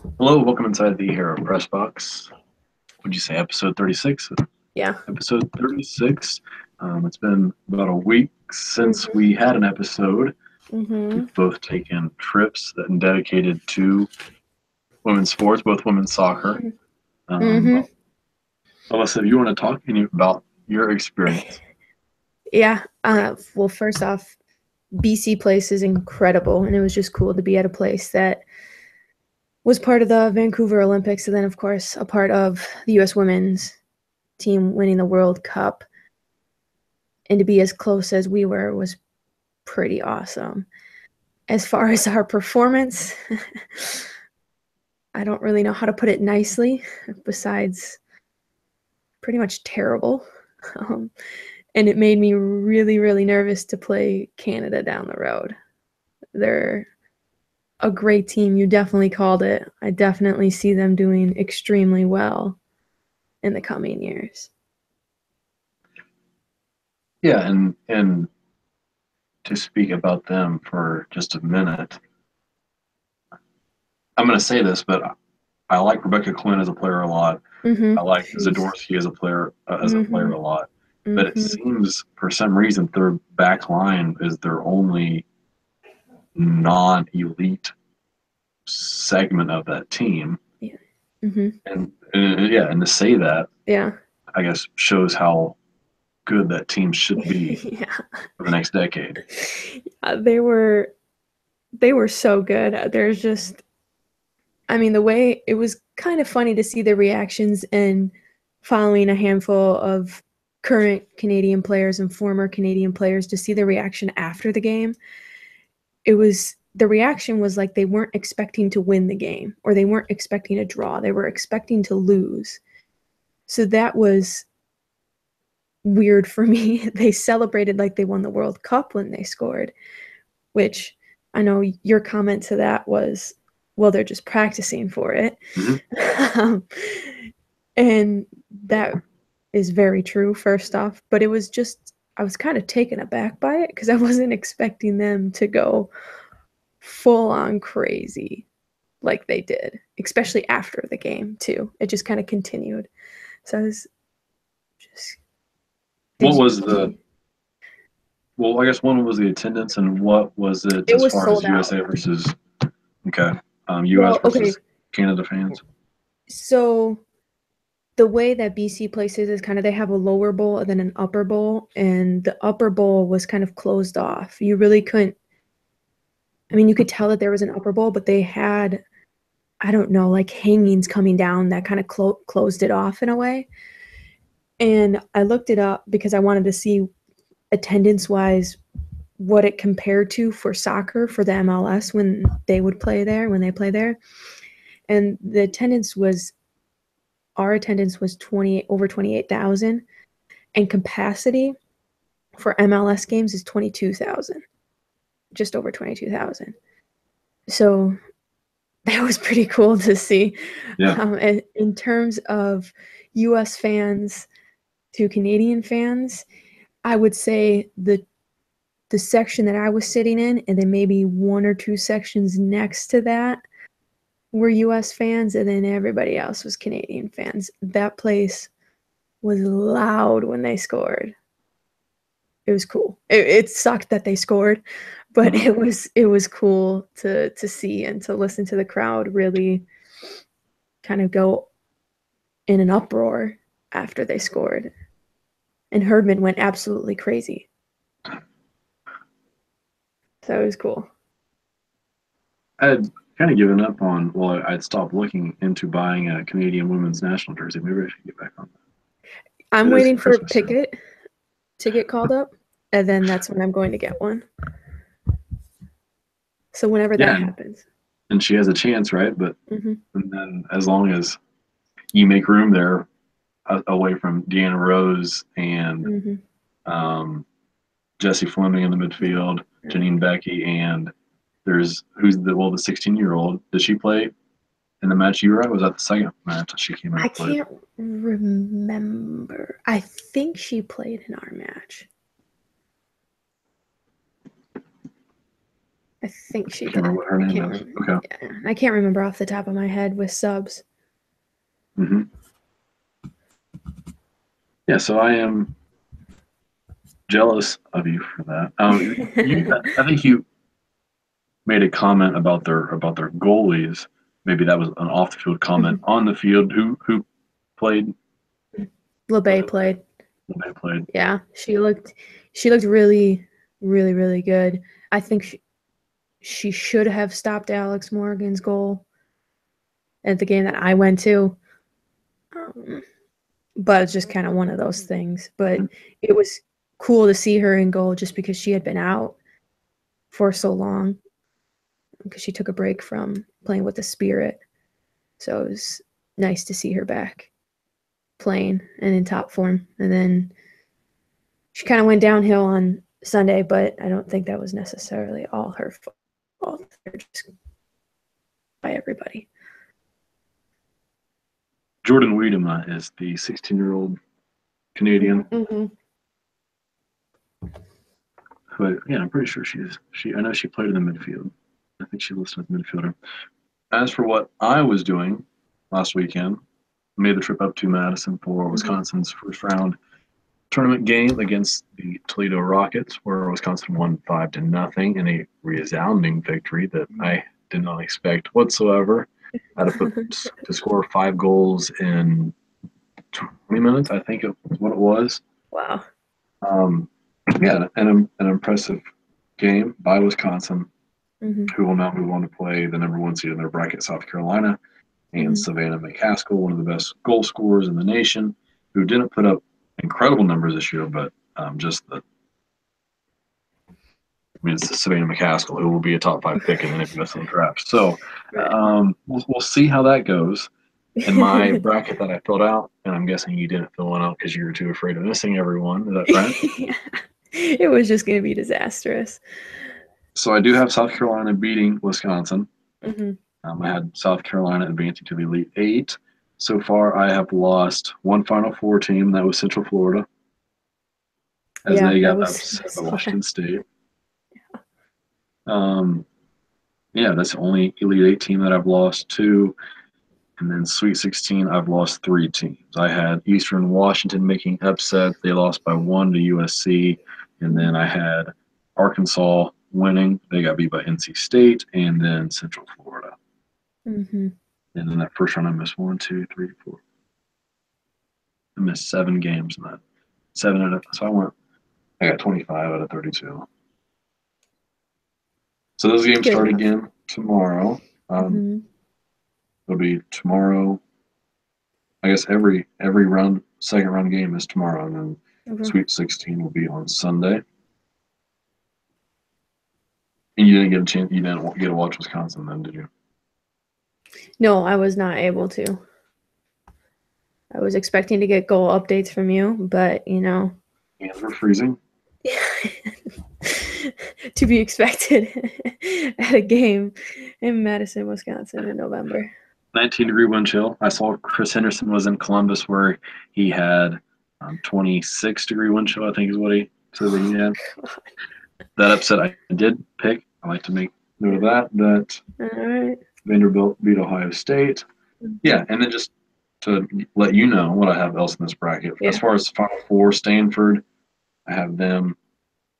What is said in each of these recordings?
Hello, welcome inside the Hero Press Box. Would you say episode 36? Yeah. Episode 36. It's been about a week since Mhm. we had an episode. Mhm. We've both taken trips that are dedicated to women's sports, both women's soccer. Mhm. But Alyssa, if you want to talk any about your experience. Yeah. Well, first off, BC Place is incredible, and it was just cool to be at a place that was part of the Vancouver Olympics, and then, of course, a part of the U.S. women's team winning the World Cup, and to be as close as we were was pretty awesome. As far as our performance, I don't really know how to put it nicely, besides pretty much terrible. Um, and it made me really, really nervous to play Canada down the road. They're a great team. You definitely called it. I definitely see them doing extremely well in the coming years. Yeah, and to speak about them for just a minute, I'm going to say this, but I like Rebecca Quinn as a player a lot. I like She's. Zadorsky as a player Mm-hmm. a lot. But it Mm-hmm. seems for some reason their back line is their only non-elite segment of that team. Yeah. Mm-hmm. And yeah, and to say that, Yeah. I guess shows how good that team should be Yeah. for the next decade. They were so good. There's just, I mean, the way it was kind of funny to see the reactions and following a handful of current Canadian players and former Canadian players to see the reaction after the game. The reaction was like they weren't expecting to win the game or they weren't expecting a draw. They were expecting to lose. So that was weird for me. They celebrated like they won the World Cup when they scored, which I know your comment to that was, well, they're just practicing for it. Mm-hmm. um, and that is very true, first off. But it was just, I was kind of taken aback by it because I wasn't expecting them to go full on crazy like they did, especially after the game, too. It just kind of continued. So I was just, did What you was the see? well? I guess one was the attendance, and what was it It as was far as sold out. USA versus okay, U.S. Well, okay. versus Canada fans? So the way that BC places is kind of they have a lower bowl and then an upper bowl, and the upper bowl was kind of closed off. You really couldn't, I mean, you could tell that there was an upper bowl, but they had, I don't know, like hangings coming down that kind of closed it off in a way. And I looked it up because I wanted to see attendance wise what it compared to for soccer for the MLS when they would play there, when they play there. And the attendance was, our attendance was 20 over 28,000, and capacity for MLS games is 22,000, just over 22,000. So that was pretty cool to see. Yeah, And in terms of US fans to Canadian fans, I would say the section that I was sitting in, and then maybe one or two sections next to that were US fans, and then everybody else was Canadian fans. That place was loud when they scored. It was cool. It sucked that they scored, but mm-hmm. it was cool to see and to listen to the crowd really kind of go in an uproar after they scored. And Herdman went absolutely crazy. So it was cool. I had kind of given up on. Well, I'd stopped looking into buying a Canadian women's national jersey. Maybe I should get back on I'm that. It is waiting for Christmas soon. Pickett to get called up, and then that's when I'm going to get one. So whenever Yeah, that and, happens. and she has a chance, right? But Hmm. and then as long as you make room there away from Deanna Rose and Hmm. um, Jesse Fleming in the midfield, Yeah. Janine Becky, and there's who's the 16-year-old. Did she play in the match you were at? Was that the second match that she came in I and played? can't remember. I think she played in our match. I think she I can't remember did. what her name is. Okay. Yeah, I can't remember off the top of my head with subs. Mm-hmm. Yeah, so I am jealous of you for that. I think you made a comment about their goalies. Maybe that was an off the field comment. On the field, who played? LeBay played. They played. Yeah, she looked really, really, really good. I think she should have stopped Alex Morgan's goal at the game that I went to. Um, but it's just kind of one of those things. But it was cool to see her in goal just because she had been out for so long because she took a break from playing with the Spirit. So it was nice to see her back playing and in top form. And then she kind of went downhill on Sunday, but I don't think that was necessarily all her fault. They're just by everybody. Jordan Wiedema is the 16-year-old Canadian. Mm-hmm. But yeah, I'm pretty sure I know she played in the midfield. I think she listed as midfielder. As for what I was doing last weekend, made the trip up to Madison for Wisconsin's first round tournament game against the Toledo Rockets, where Wisconsin won 5-0 in a resounding victory that I did not expect whatsoever. I had to score 5 goals in 20 minutes, I think it was what it was. Wow. Yeah, an impressive game by Wisconsin, Mm-hmm. who will now move on to play the number 1 seed in their bracket, South Carolina, and Mm-hmm. Savannah McCaskill, one of the best goal scorers in the nation, who didn't put up incredible numbers this year, but it's Savannah McCaskill, who will be a top 5 pick in the NWSL draft. So Right. we'll see how that goes. In my bracket that I filled out, and I'm guessing you didn't fill one out because you were too afraid of missing everyone. Is that right? Yeah. It was just going to be disastrous. So I do have South Carolina beating Wisconsin. Mm-hmm. I had South Carolina advancing to the Elite Eight. So far, I have lost one Final Four team. That was Central Florida, as Yeah, they that got was upset by I Washington State. Yeah, that's the only Elite Eight team that I've lost to. And then Sweet 16, I've lost 3 teams. I had Eastern Washington making upset. They lost by 1 to USC. And then I had Arkansas winning. They got beat by NC State and then Central Florida. Mm-hmm. And then that first round, I missed 1, 2, 3, 4. I missed 7 games in that. 7 out of, so I got 25 out of 32. So those games Good start enough. again tomorrow. Mm-hmm. It'll be tomorrow. I guess every round, second round game is tomorrow, and then Okay. Sweet 16 will be on Sunday. And you didn't get a chance. You didn't get to watch Wisconsin, then, did you? No, I was not able to. I was expecting to get goal updates from you, but Hands were freezing. to be expected at a game in Madison, Wisconsin in November. 19-degree wind chill. I saw Chris Henderson was in Columbus where he had 26-degree wind chill, I think is what he said that he had. That upset I did pick. I like to make note of that All right. Vanderbilt beat Ohio State. Mm-hmm. Yeah, and then just to let you know what I have else in this bracket. Yeah. As far as Final Four, Stanford, I have them.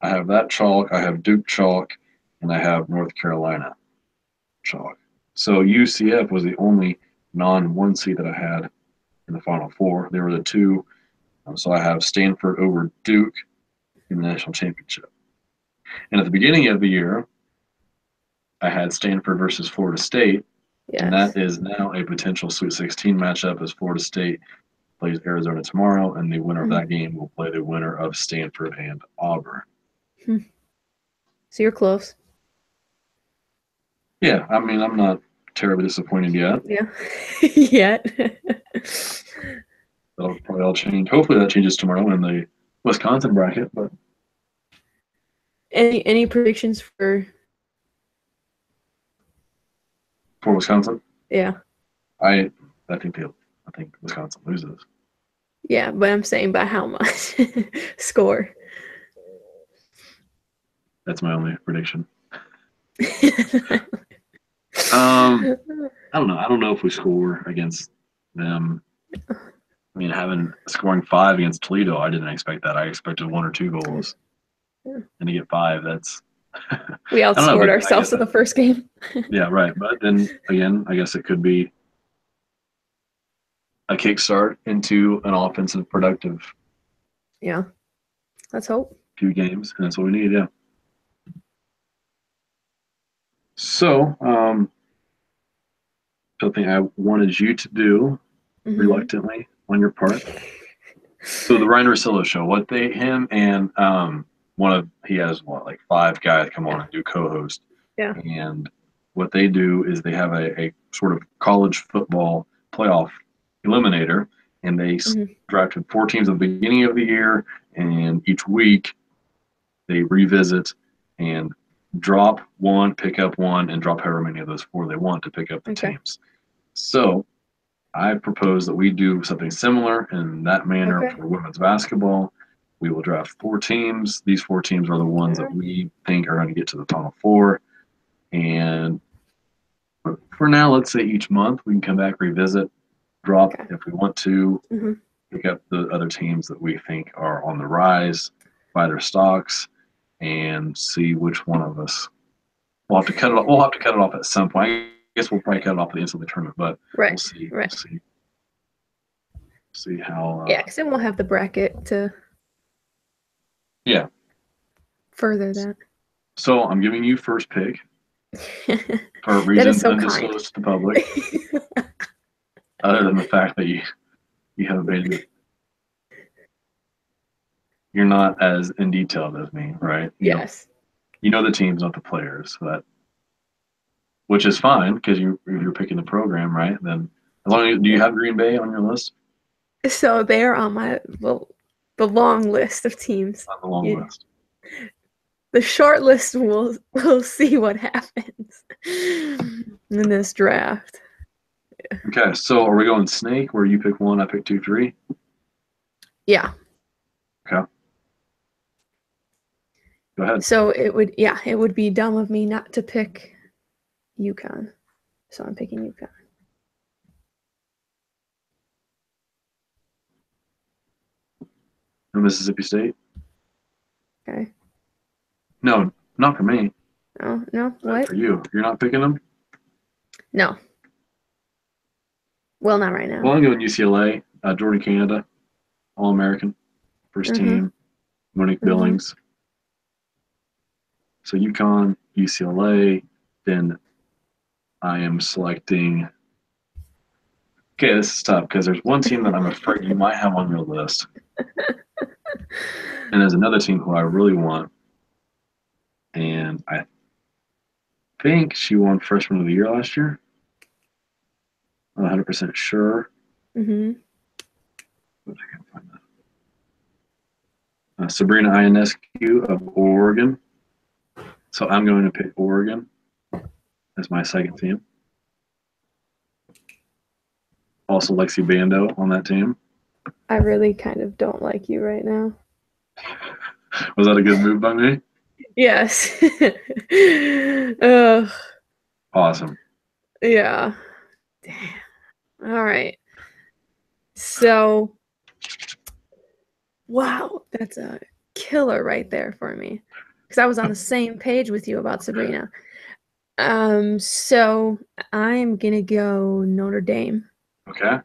I have that chalk. I have Duke chalk, and I have North Carolina chalk. So UCF was the only non-1 seed that I had in the Final Four. They were the 2. So I have Stanford over Duke in the national championship. And at the beginning of the year, I had Stanford versus Florida State, and Yes. that is now a potential Sweet 16 matchup as Florida State plays Arizona tomorrow, and the winner of that game will play the winner of Stanford and Auburn. So you're close. Yeah, I mean, I'm not terribly disappointed yet. Yeah. Yet. That'll probably all change. Hopefully that changes tomorrow in the Wisconsin bracket, but Any predictions for for Wisconsin, yeah. I think Wisconsin loses. Yeah, but I'm saying by how much score. That's my only prediction. I don't know. I don't know if we score against them. I mean, having scoring 5 against Toledo, I didn't expect that. I expected 1 or 2 goals, Yeah. and to get 5, that's We I don't know, outscored but I ourselves guess in the first game. yeah, right. But then again, I guess it could be a kickstart into an offensive, productive Yeah. Let's hope. few games, and that's what we need. Yeah. So, something I wanted you to do Hmm. reluctantly on your part. So the Ryan Russillo show, what they him and one of he has what like 5 guys come on Yeah. and do co-host, Yeah. and what they do is they have a sort of college football playoff eliminator, and they Hmm. drafted 4 teams at the beginning of the year, and each week they revisit and drop one, pick up one, and drop however many of those 4 they want to pick up the Okay. teams. So I propose that we do something similar in that manner Okay. for women's basketball. We will draft 4 teams. These 4 teams are the ones that Yeah. we think are going to get to the Final Four. And for now, let's say each month we can come back, revisit, drop Okay. if we want to, Hmm. pick up the other teams that we think are on the rise, buy their stocks, and see which one of us. We'll have to cut it off. We'll have to cut it off at some point. I guess we'll probably cut it off at the end of the tournament, but we'll Right. see. We'll Right. see how. Yeah, because then we'll have the bracket to Yeah. further that. So I'm giving you first pick for That is reasons so kind. undisclosed to the public, other than the fact that you haven't been you're not as in detail as me, right? Yes. You know the teams, not the players. So that which is fine because you're picking the program, right? Then as long as do you Yeah. have Green Bay on your list So they're on my the long list of teams. on the long Yeah. list? The short list we'll see what happens in this draft. Okay, so are we going snake where you pick 1, I pick 2, 3? Yeah. Okay, go ahead. So it would be dumb of me not to pick UConn. So I'm picking UConn. And Mississippi State? Okay. No, not for me. Oh, no, But what? for you, you're not picking them. No. Well, not right now. Well, I'm going UCLA. Jordan Canada, All American, first Uh-huh. team. Monique Uh-huh. Billings. So UConn, UCLA. Then I am selecting. Okay, this is tough because there's one team that I'm afraid you might have on your list, and there's another team who I really want, and I think she won Freshman of the Year last year. I'm 100% sure. Mm-hmm. But I can't find that. Sabrina Ionescu of Oregon. So I'm going to pick Oregon as my second team. Also, Lexi Bando on that team. I really kind of don't like you right now. Was that a good move by me? Yes. Ugh. Awesome. Yeah. Damn. All right. So, wow, that's a killer right there for me. Because I was on the same page with you about Sabrina. So I'm gonna go Notre Dame Okay.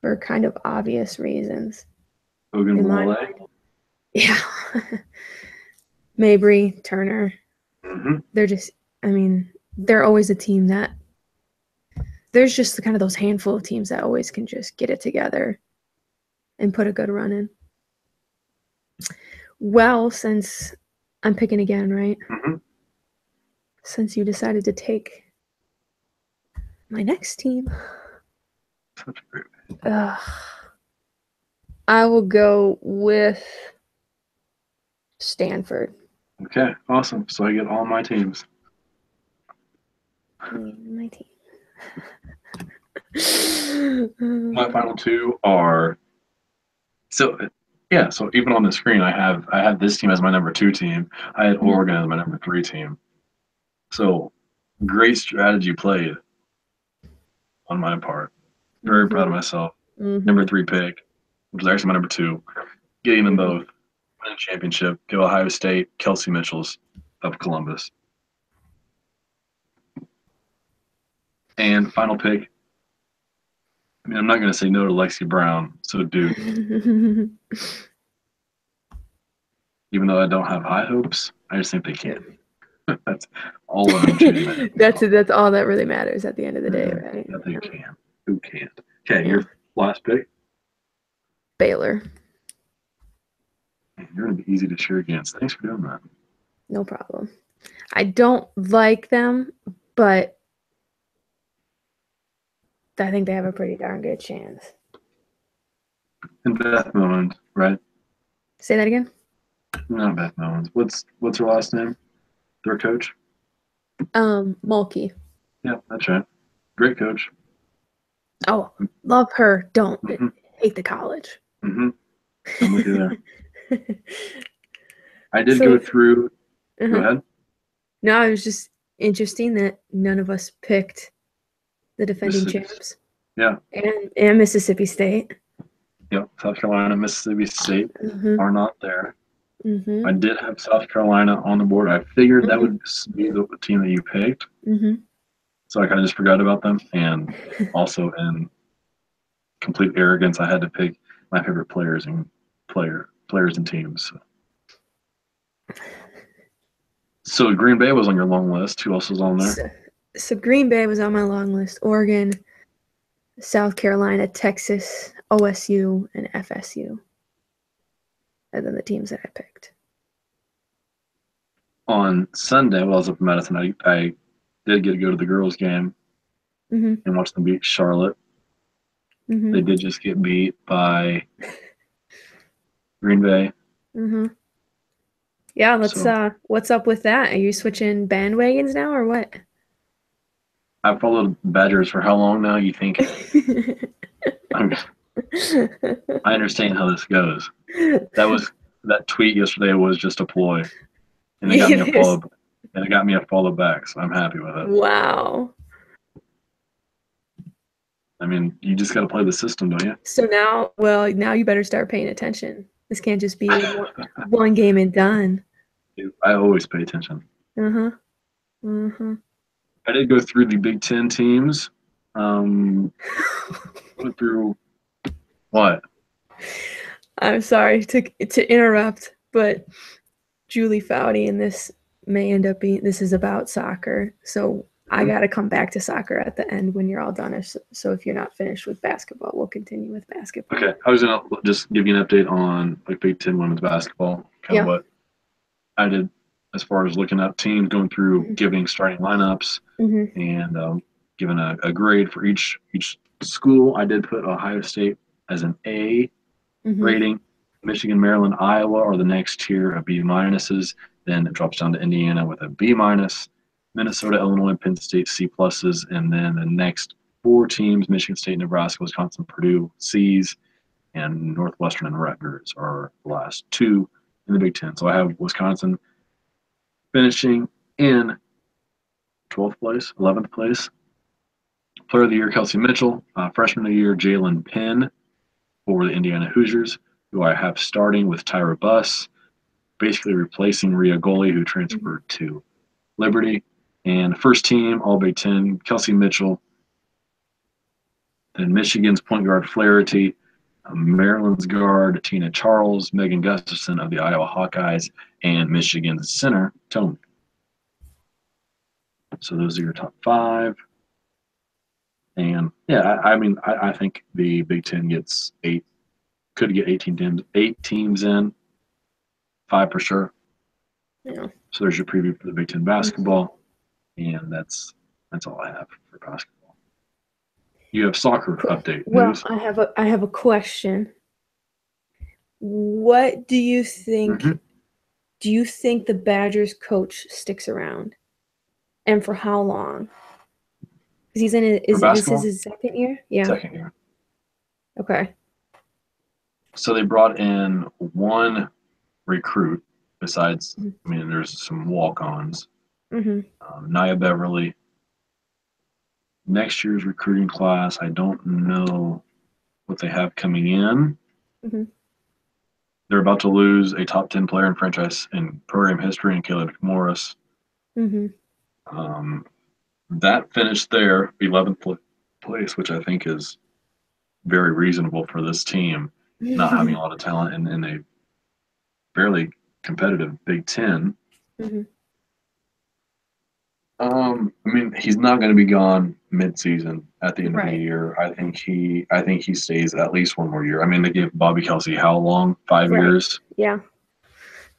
for kind of obvious reasons Hogan in my Wale. mind. Yeah. Mabry, Turner. Mm-hmm. They're just, I mean, they're always a team that there's just kind of those handful of teams that always can just get it together and put a good run in. Well, since I'm picking again, right? Mm-hmm. Since you decided to take my next team, Such a great. I will go with Stanford. Okay, awesome. So I get all my teams. My team. My final 2 are so Yeah, so even on the screen, I have this team as my number 2 team. I had Mhm. Oregon as my number 3 team. So great strategy played on my part. Very proud of Mhm. myself. Number Mhm. 3 pick, which is actually my number 2, getting them Mhm. both, win a championship, go Ohio State, Kelsey Mitchell's of Columbus. And final pick, I mean, I'm not going to say no to Lexi Brown, so Duke, even though I don't have high hopes, I just think they Yeah. can. That's all that I'm choosing right now. That's all that really matters at the end of the day, right? That they can. Who can't? Okay, Yeah. your last pick. Baylor. Man, you're going to be easy to cheer against. Thanks for doing that. No problem. I don't like them, but I think they have a pretty darn good chance. And Beth Mowins, right? Say that again? Not Beth Mowins. What's her last name? Their coach? Mulkey. Yeah, that's right. Great coach. Oh, love her. Don't Mm-hmm. hate the college. Mm-hmm. I'm with you there. I did So, go through. Go uh-huh. ahead. No, it was just interesting that none of us picked the defending Mississippi. champs Yeah. and Mississippi State. Yep. South Carolina, Mississippi State Mm-hmm. are not there. I Mm-hmm. did have South Carolina on the board. I figured that Mm-hmm. would be the team that you picked, Mm-hmm. so I kind of just forgot about them. And also, in complete arrogance, I had to pick my favorite players and teams. So Green Bay was on your long list. Who else was on there? So Green Bay was on my long list. Oregon, South Carolina, Texas, OSU, and FSU. And then the teams that I picked. On Sunday, while I was up in Madison, I did get to go to the girls' game Mm-hmm. and watch them beat Charlotte. Mm-hmm. They did just get beat by Green Bay. Mm-hmm. Yeah, So what's up with that? Are you switching bandwagons now or what? I've followed Badgers for how long now? You think I understand how this goes. That tweet yesterday was just a ploy, and it got me a There's, follow, and it got me a follow back. So I'm happy with it. wow. I mean, you just got to play the system, don't you? So now, well, now you better start paying attention. This can't just be one game and done. I always pay attention. Uh-huh. Uh-huh. I did go through the Big Ten teams. Went through what? I'm sorry to interrupt, but Julie Foudy and this may end up being this is about soccer. So I Mhm. got to come back to soccer at the end when you're all done. So if you're not finished with basketball, we'll continue with basketball. Okay, I was gonna just give you an update on like Big Ten women's basketball, kind of Yeah. what I did as far as looking up teams, going through Mm-hmm. giving starting lineups, Mm-hmm. and giving a grade for each school. I did put Ohio State as an A Mm-hmm. rating. Michigan, Maryland, Iowa are the next tier of B minuses. Then it drops down to Indiana with a B minus. Minnesota, Illinois, Penn State C pluses, and then the next 4 teams: Michigan State, Nebraska, Wisconsin, Purdue C's, and Northwestern and Rutgers are the last 2 in the Big Ten. So I have Wisconsin finishing in 12th place, 11th place. Player of the Year, Kelsey Mitchell. Freshman of the Year, Jalen Penn for the Indiana Hoosiers, who I have starting with Tyra Buss, basically replacing Rhea Goley, who Mm-hmm. transferred to Liberty. And first team, All Big Ten, Kelsey Mitchell. Then Michigan's point guard, Flaherty. Maryland's guard, Tina Charles. Megan Gustafson of the Iowa Hawkeyes. And Michigan's center, Tony. So those are your top 5. And yeah, I mean, I think the Big Ten gets 8, could get 18 teams, 8 teams in, 5 for sure. Yeah. So there's your preview for the Big Ten Mm-hmm. basketball, and that's all I have for basketball. You have soccer update Well, news. I have a question. What do you Mm-hmm. think? Do you think the Badgers coach sticks around, and for how long? Because he's in For is this basketball, his second year? Yeah. second year. Okay. So they brought in one recruit besides, Mhm. I mean, there's some walk-ons. Mhm. Nia Beverly. Next year's recruiting class, I don't know what they have coming in. Mhm. They're about to lose a top 10 player in franchise in program history in Caleb Morris. Mhm. Um, that finished there, 11th place, which I think is very reasonable for this team, not having a lot of talent in a fairly competitive Big Ten. Mhm. I mean, he's not going to be gone mid-season at the end of the Right. year. I think he stays at least one more year. I mean, they gave Bobby Kelsey how long? 5 years. Yeah.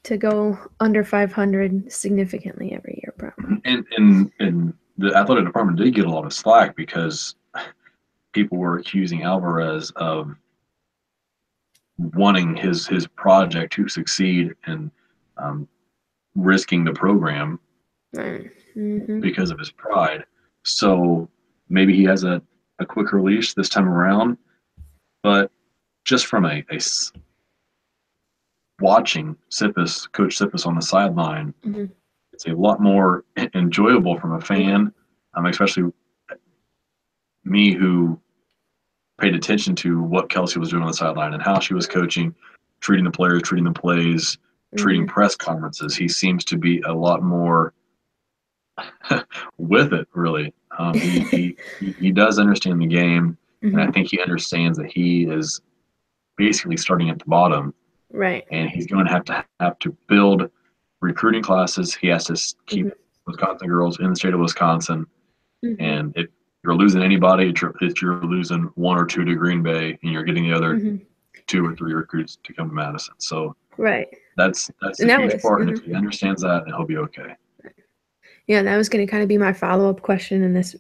To go under 500 significantly every year, probably. And the athletic department did get a lot of slack because people were accusing Alvarez of wanting his project to succeed and um, risking the program Right. Mhm. because of his pride. So maybe he has a quick release this time around, but just from watching Coach Sippis on the sideline, Mhm. it's a lot more enjoyable from a Right. fan, especially me who paid attention to what Kelsey was doing on the sideline and how she was coaching, treating the players, treating the plays, treating Mhm. press conferences. He seems to be a lot more with it, really. He does understand the game, and I Mhm. think he understands that he is basically starting at the bottom, Right. and he's going to have to build recruiting classes. He has to keep Mhm. Wisconsin girls in the state of Wisconsin, Mhm. and if you're losing anybody, if you're losing one or two to Green Bay, and you're getting the other Mhm. two or three recruits to come to Madison. So Right. that's And a that huge was part. And if he understands that, then he'll be okay. yeah, that was going to kind of be my follow-up question, and this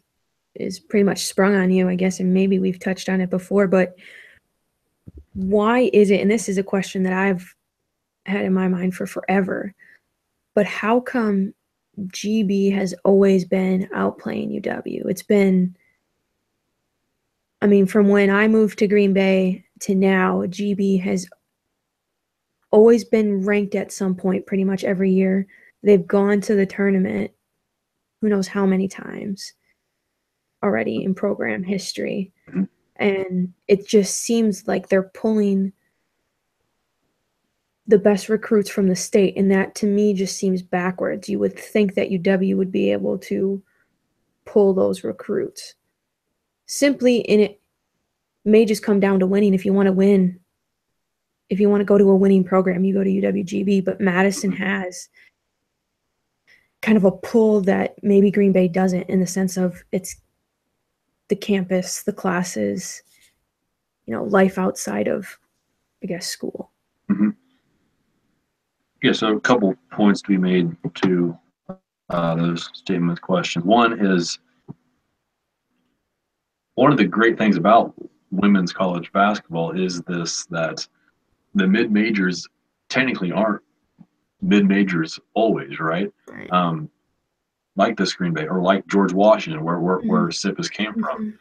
is pretty much sprung on you, I guess, and maybe we've touched on it before, but why is it, and this is a question that I've had in my mind for forever, but how come GB has always been outplaying UW? It's been, I mean, from when I moved to Green Bay to now, GB has always been ranked at some point pretty much every year. They've gone to the tournament who knows how many times already in program history. Mhm. And it just seems like they're pulling the best recruits from the state. And that to me just seems backwards. You would think that UW would be able to pull those recruits. Simply, and it may just come down to winning. If you want to win, if you want to go to a winning program, you go to UWGB. But Madison has kind of a pull that maybe Green Bay doesn't, in the sense of it's the campus, the classes, life outside of, I guess, school. Mm-hmm. Yeah, so a couple points to be made to those statement questions. One is one of the great things about women's college basketball is this that the mid majors technically aren't mid majors always, right? Right. Um, like this Green Bay or like George Washington, where Mhm. Sippis came from. Mhm.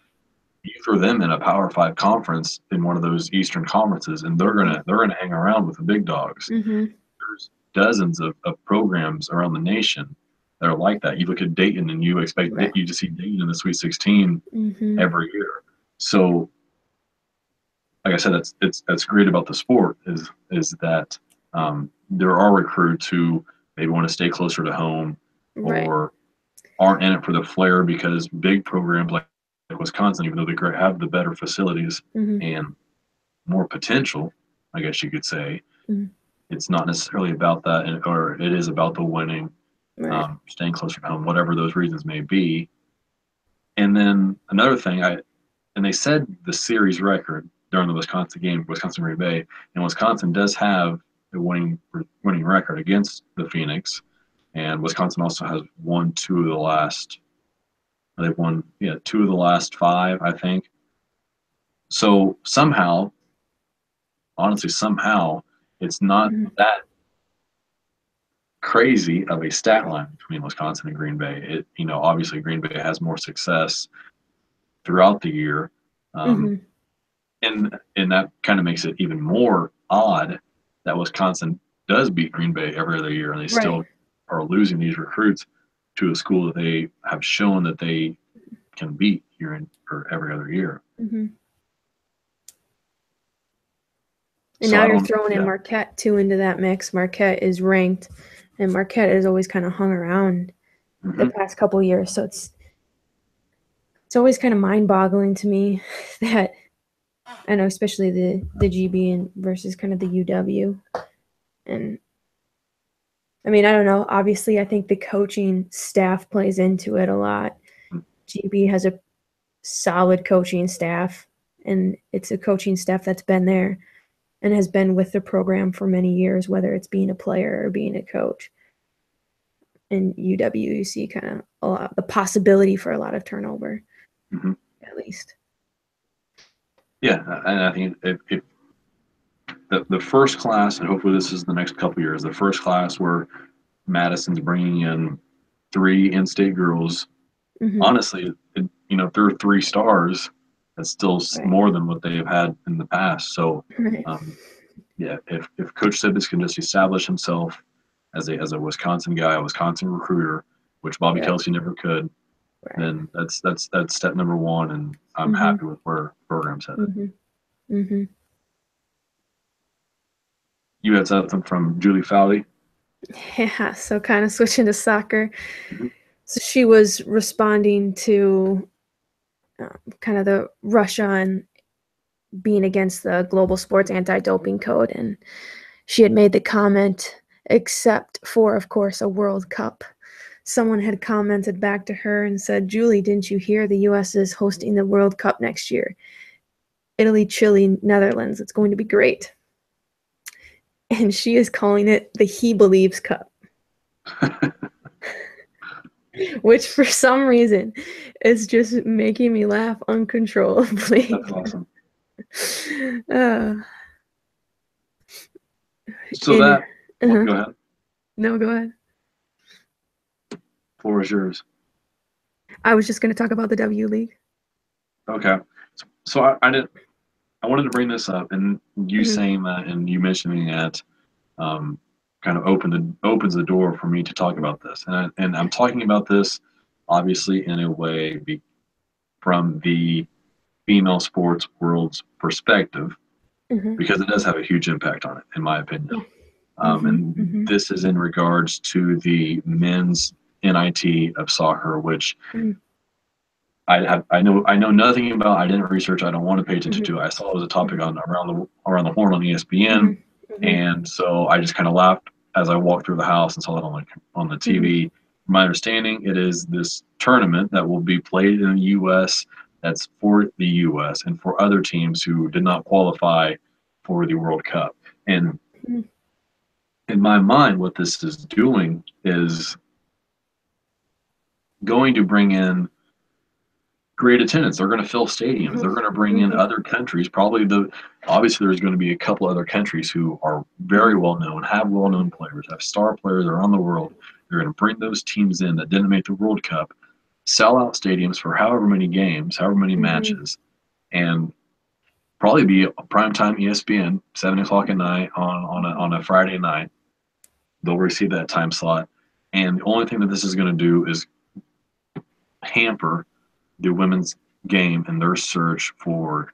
You throw them in a Power Five conference in one of those Eastern conferences, and they're gonna hang around with the big dogs. Mhm. There's dozens of programs around the nation that are like that. You look at Dayton, and you expect Right. you to see Dayton in the Sweet 16 Mhm. every year. So, like I said, that's great about the sport is that there are recruits who maybe want to stay closer to home Right. or aren't in it for the flair because big programs like Wisconsin, even though they have the better facilities Mhm. and more potential, I guess you could say, Mhm. it's not necessarily about that, or it is about the winning, Right. staying closer to home, whatever those reasons may be. And then another thing, and they said the series record during the Wisconsin game, Wisconsin Green Bay, and Wisconsin does have a winning record against the Phoenix, and Wisconsin also has won two of the last. They've won, yeah, two of the last five, I think. So somehow, honestly, somehow, it's not Mhm. that crazy of a stat line between Wisconsin and Green Bay. Obviously Green Bay has more success throughout the year. Um, Mhm. and that kind of makes it even more odd that Wisconsin does beat Green Bay every other year, and they Right. still are losing these recruits to a school that they have shown that they can beat here in or every other year. Hmm. And So now I you're don't, throwing in yeah, Marquette too into that mix. Marquette is ranked, and Marquette has always kind of hung around the hmm past couple years. So it's always kind of mind-boggling to me that I know, especially the GB and versus kind of the UW. And I mean, I don't know. Obviously, I think the coaching staff plays into it a lot. GB has a solid coaching staff, and it's a coaching staff that's been there and has been with the program for many years, whether it's being a player or being a coach. In UW, you see kind of a lot the possibility for a lot of turnover, hmm at least. yeah, and I think the first class, and hopefully this is the next couple years, the first class where Madison's bringing in three in-state girls. Mm-hmm. Honestly, if there are 3 stars, that's still Right. more than what they've had in the past. So, Right. um, yeah, if Coach Sibbs can just establish himself as a Wisconsin guy, a Wisconsin recruiter, which Bobby Yep. Kelsey never could, Right. then that's step number one, and I'm Mm-hmm. happy with where the program's headed. Mm-hmm. Mm-hmm. You had something from Julie Fowley. Yeah. So kind of switching to soccer. Mm-hmm. So she was responding to kind of the Russia and being against the global sports anti-doping code, and she had made the comment, except for, of course, a World Cup. Someone had commented back to her and said, Julie, didn't you hear the US is hosting the World Cup next year? Italy, Chile, Netherlands. It's going to be great. And she is calling it the He Believes Cup, which for some reason is just making me laugh uncontrollably. That's awesome. uh, So in that, well, uh go ahead. No, go ahead. Floor is yours. I was just going to talk about the W League. Okay. So I didn't. I wanted to bring this up, and you Hmm. saying that, and you mentioning that, um, kind of opens the door for me to talk about this, and I'm talking about this obviously in a way from the female sports world's perspective Hmm. because it does have a huge impact on it, in my opinion. Yeah. Hmm. And Hmm. this is in regards to the men's NIT of soccer, which I know nothing about. I didn't research. I don't want to pay attention Hmm. to. I saw it was a topic Hmm. on around the horn on Hmm. ESPN, Hmm. and so I just kind of laughed as I walked through the house and saw it on the Hmm. TV. From my understanding, it is this tournament that will be played in the U.S. That's for the U.S. and for other teams who did not qualify for the World Cup. And in my mind, what this is doing is going to bring in great attendance. They're going to fill stadiums. Hmm. They're going to bring in Hmm. other countries. Obviously there's going to be a couple other countries who are very Hmm. well known, have well known players, have star players around the world. They're going to bring those teams in that didn't make the World Cup, sell out stadiums for however many games, however many Hmm. matches, and probably be a primetime ESPN 7 o'clock at night on a Friday night. They'll receive that time slot, and the only thing that this is going to do is hamper the women's game in their search for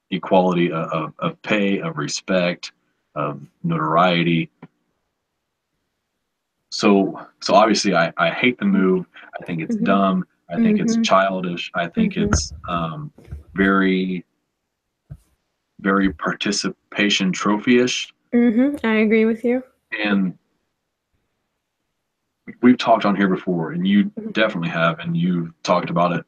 equality of pay, of respect, of notoriety. So obviously, I hate the move. I think it's Hmm. dumb. I think it's Hmm. childish. I think Hmm. it's very, very participation trophy-ish. Hmm. I agree with you. And we've talked on here before, and you Hmm. definitely have, and you've talked about it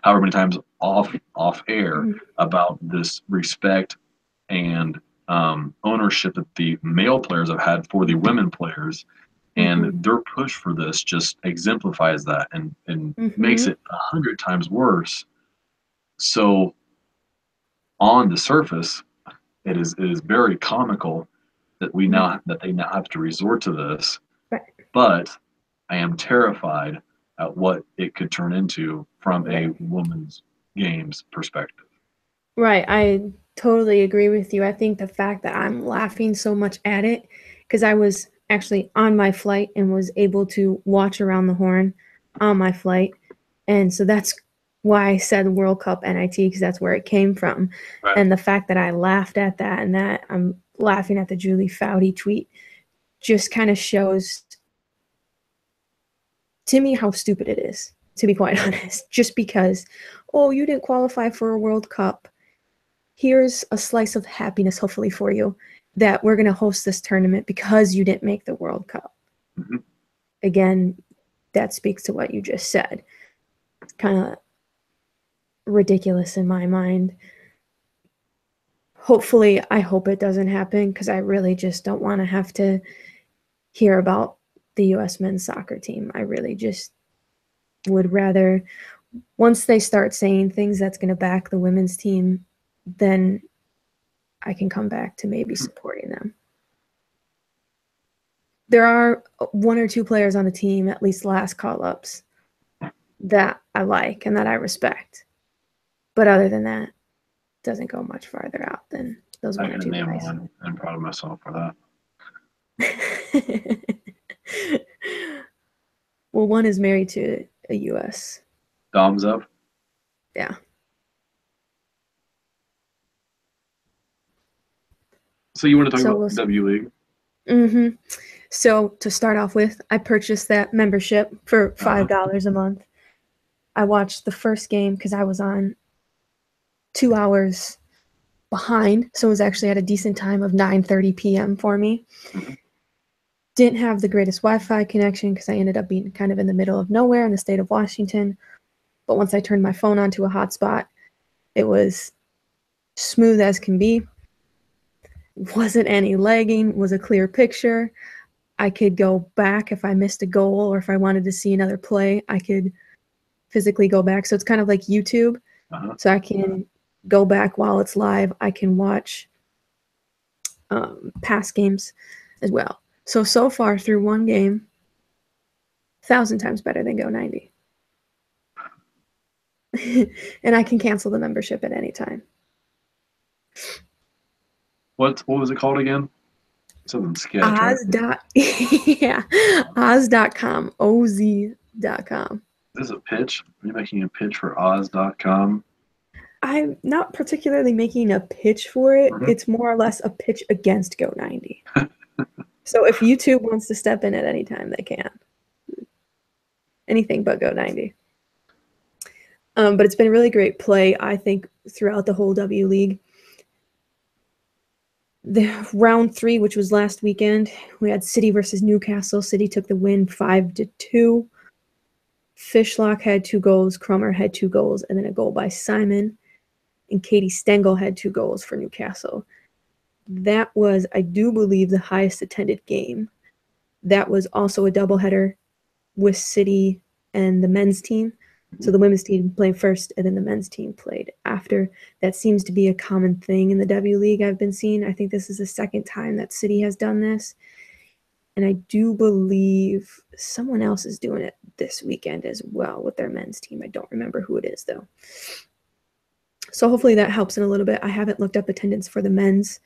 however many times off air Hmm. about this respect and ownership that the male players have had for the women players, and Hmm. their push for this just exemplifies that and makes Hmm. it 100 times worse. So on the surface, it is very comical that they now have to resort to this, Right. but I am terrified at what it could turn into from a Right. woman's games perspective. Right. I totally agree with you. I think the fact that I'm laughing so much at it, because I was actually on my flight and was able to watch around the horn on my flight. And so that's why I said World Cup NIT, because that's where it came from. Right. And the fact that I laughed at that and that I'm laughing at the Julie Foudy tweet just kind of shows to me how stupid it is, to be quite honest. Just because, oh, you didn't qualify for a World Cup. Here's a slice of happiness, hopefully for you, that we're going to host this tournament because you didn't make the World Cup. Mm-hmm. Again, that speaks to what you just said. It's kind of ridiculous in my mind. Hopefully, I hope it doesn't happen because I really just don't want to have to hear about the U.S. men's soccer team. I really just would rather, once they start saying things that's going to back the women's team, then I can come back to maybe supporting them. There are one or two players on the team, at least last call-ups, that I like and that I respect. But other than that, it doesn't go much farther out than those I one or can two name guys. one. I'm proud of myself for that. Well, one is married to a U.S. Dom's up. Yeah. So you want to talk So about we'll the W League? Mm-hmm. So to start off with, I purchased that membership for $5 a month. I watched the first game because I was on 2 hours behind, so it was actually at a decent time of 9:30 p.m. for me. Mm-hmm. Didn't have the greatest Wi-Fi connection because I ended up being kind of in the middle of nowhere in the state of Washington. But once I turned my phone onto a hotspot, it was smooth as can be. Wasn't any lagging, was a clear picture. I could go back if I missed a goal or if I wanted to see another play, I could physically go back. So it's kind of like YouTube. Uh-huh. So I can go back while it's live. I can watch past games as well. So far through one game, 1,000 times better than Go 90. And I can cancel the membership at any time. What was it called again? Something sketch, right? Yeah, Oz.com, OZ.com. This is a pitch. Are you making a pitch for Oz.com? I'm not particularly making a pitch for it. Mm-hmm. It's more or less a pitch against Go 90. So if YouTube wants to step in at any time, they can. Anything but Go 90. But it's been really great play, I think, throughout the whole W League. The round 3, which was last weekend, we had City versus Newcastle. City took the win 5-2. Fishlock had 2 goals, Crummer had 2 goals, and then a goal by Simon. And Katie Stengel had 2 goals for Newcastle. That was, I do believe, the highest attended game. That was also a doubleheader with City and the men's team. So the women's team played first, and then the men's team played after. That seems to be a common thing in the W League I've been seeing. I think this is the second time that City has done this. And I do believe someone else is doing it this weekend as well with their men's team. I don't remember who it is, though. So hopefully that helps in a little bit. I haven't looked up attendance for the men's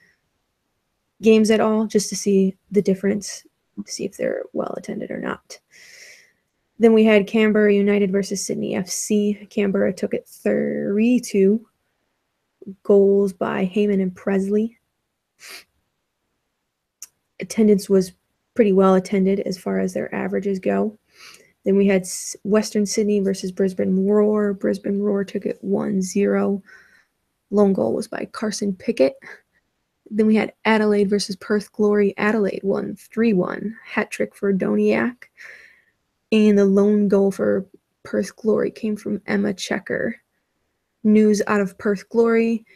games at all, just to see the difference, to see if they're well attended or not. Then we had Canberra United versus Sydney FC. Canberra took it 3-2. Goals by Heyman and Presley. Attendance was pretty well attended as far as their averages go. Then we had Western Sydney versus Brisbane Roar. Brisbane Roar took it 1-0. Lone goal was by Carson Pickett. Then we had Adelaide versus Perth Glory. Adelaide won 3-1. Hat trick for Doniak. And the lone goal for Perth Glory came from Emma Checker. News out of Perth Glory.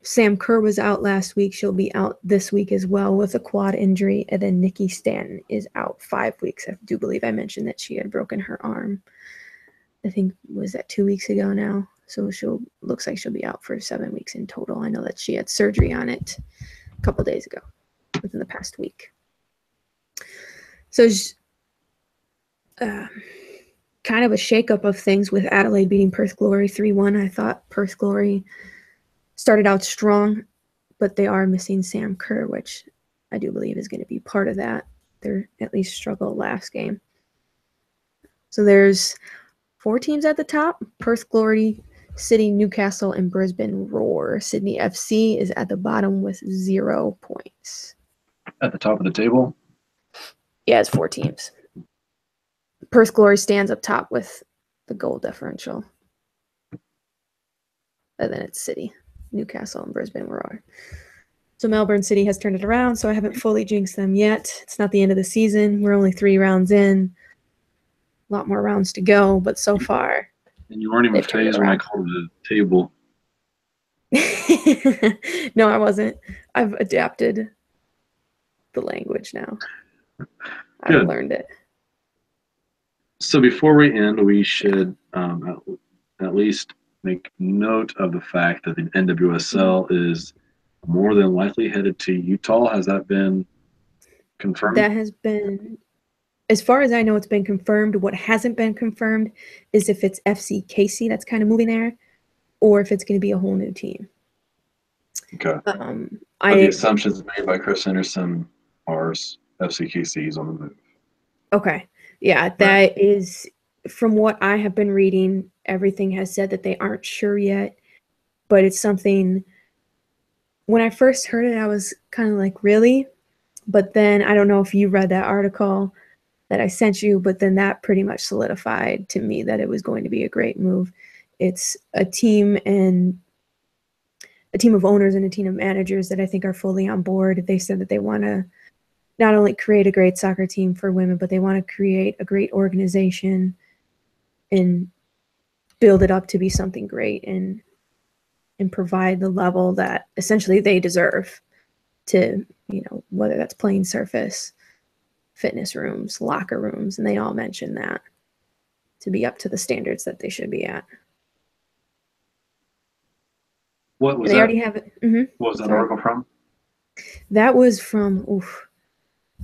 Sam Kerr was out last week. She'll be out this week as well with a quad injury. And then Nikki Stanton is out 5 weeks. I do believe I mentioned that she had broken her arm. I think, was that 2 weeks ago now? So looks like she'll be out for 7 weeks in total. I know that she had surgery on it a couple days ago, within the past week. So kind of a shakeup of things with Adelaide beating Perth Glory 3-1. I thought Perth Glory started out strong, but they are missing Sam Kerr, which I do believe is going to be part of that. They're at least struggled last game. So there's 4 teams at the top: Perth Glory, City, Newcastle, and Brisbane Roar. Sydney FC is at the bottom with 0 points. At the top of the table? Yeah, it's 4 teams. Perth Glory stands up top with the goal differential. And then it's City, Newcastle, and Brisbane Roar. So Melbourne City has turned it around, so I haven't fully jinxed them yet. It's not the end of the season. We're only 3 rounds in. A lot more rounds to go, but so far. And you weren't even phased when I called it a table. No, I wasn't. I've adapted the language now. I've learned it. So before we end, we should at least make note of the fact that the NWSL is more than likely headed to Utah. Has that been confirmed? That has been, as far as I know, it's been confirmed. What hasn't been confirmed is if it's FC Casey that's kind of moving there, or if it's going to be a whole new team. Okay. The assumptions made by Chris Henderson are FC Casey is on the move. Okay. Yeah, that is, from what I have been reading, everything has said that they aren't sure yet, but it's something. When I first heard it, I was kind of like, really? But then I don't know if you read that article that I sent you, but then that pretty much solidified to me that it was going to be a great move. It's a team of owners and a team of managers that I think are fully on board. They said that they want to not only create a great soccer team for women, but they want to create a great organization and build it up to be something great and provide the level that essentially they deserve to, whether that's playing surface, fitness rooms, locker rooms, and they all mention that to be up to the standards that they should be at. What was they that? Already have it. Mm-hmm. What was that article from? That was from,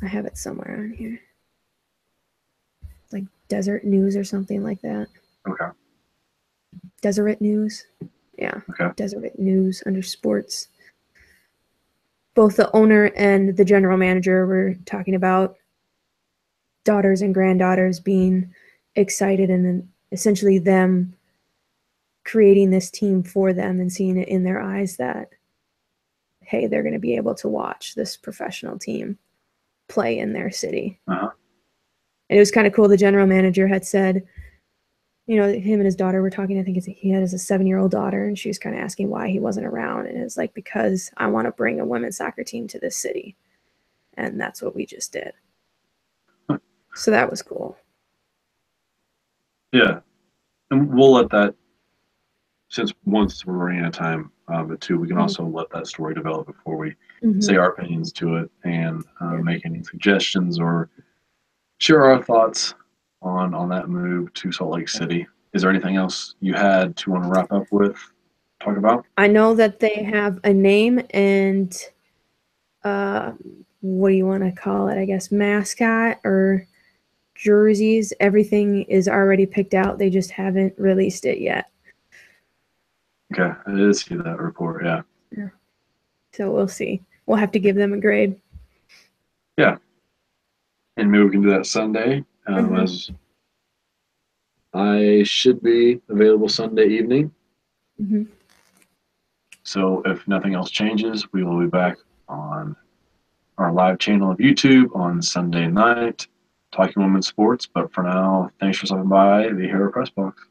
I have it somewhere on here. Like Desert News or something like that. Okay. Deseret News. Yeah. Okay. Deseret News under sports. Both the owner and the general manager were talking about daughters and granddaughters being excited and then essentially them creating this team for them and seeing it in their eyes that, hey, they're going to be able to watch this professional team play in their city. Uh-huh. And it was kind of cool. The general manager had said, him and his daughter were talking. I think he had a 7-year-old daughter, and she was kind of asking why he wasn't around. And it's like, because I want to bring a women's soccer team to this city. And that's what we just did. So that was cool. Yeah. And we'll let that, since once we're running out of time, but two, we can also let that story develop before we say our opinions to it and make any suggestions or share our thoughts on that move to Salt Lake City. Is there anything else you had to want to wrap up with, talk about? I know that they have a name and what do you want to call it? I guess mascot or jerseys. Everything is already picked out. They just haven't released it yet. Okay, I did see that report, yeah. So we'll see. We'll have to give them a grade. Yeah. And maybe we can do that Sunday, as I should be available Sunday evening. So if nothing else changes, we will be back on our live channel of YouTube on Sunday night, talking women's sports. But for now, thanks for stopping by the Hero Press Box.